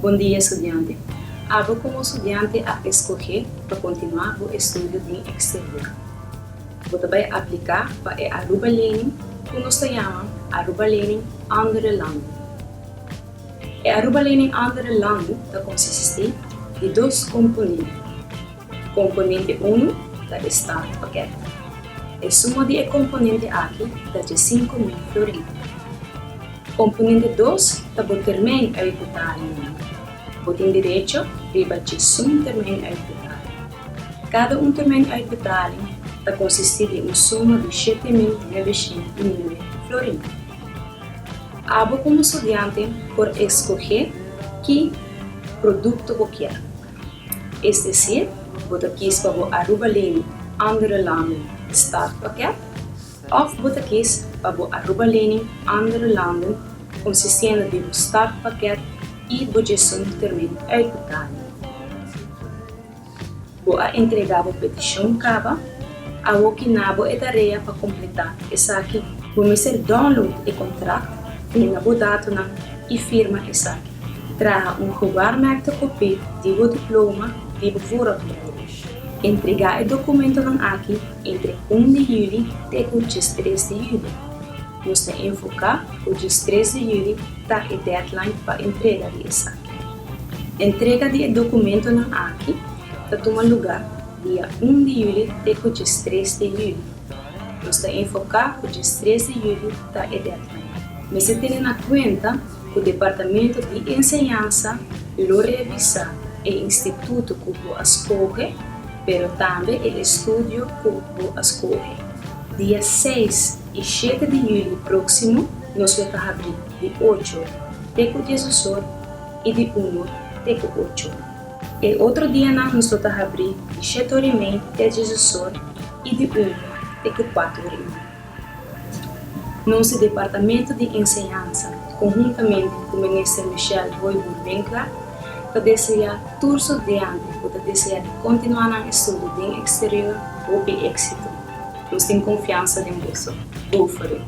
Bom dia, estudante. Abo como estudante a escolher para continuar o estudo de exterior. Você vai aplicar para a Aruba Learning, que nós chamamos Aruba Learning andere landen. A Aruba Learning andere landen consiste de dois componentes. Componente 1 é o startpakket. A suma de componente aqui é de 5.000 florins. Componente 2 é o termino uitbetaling. Você tem direito a um termino uitbetaling. Cada termino uitbetaling consiste de uma suma de 7.909 florins. Abo como estudante por escolher que produto você quer. É decir, você quis para o Aruba Learning andere landen startpakket ou você quis para o Aruba Learning andere landen consistendo de um startpakket e budget termino uitbetaling. Você entregar a petição caba a que nabo é tarefa para completar essa aqui. Vamos fazer download e contrato, tem a data e firma essa aqui. Traga gewaarmerkte kopie de o diploma de vooropleiding. Entregar o documento aqui entre 1 de julho até o dia 3 de julho. Nós temos enfocar o dia 3 de julho tá a deadline para entrega dessa aqui. Entrega de documento aqui tá toma lugar dia 1 de julho até o dia 3 de julho. Nós temos enfocar o dia 3 de julho tá a deadline. Mas se tem na conta o Departamento de Enseñanza lo revisa o instituto que você escolhe, pero também o estúdio que você escolhe. Dia 6 e 7 de julho próximo, nós vamos abrir de 8 até o 18 e de 1 até o 8. E outro dia nós vamos abrir de 7h30 até 18 e de 1 até 4h30. Nosso Departamento de Enseñanza, conjuntamente com o Ministro Michel Roy-Burbenkler, deseja todos os estudantes que desejam continuar no estudo de exterior ou de êxito. Nós temos confiança em você. Go for it!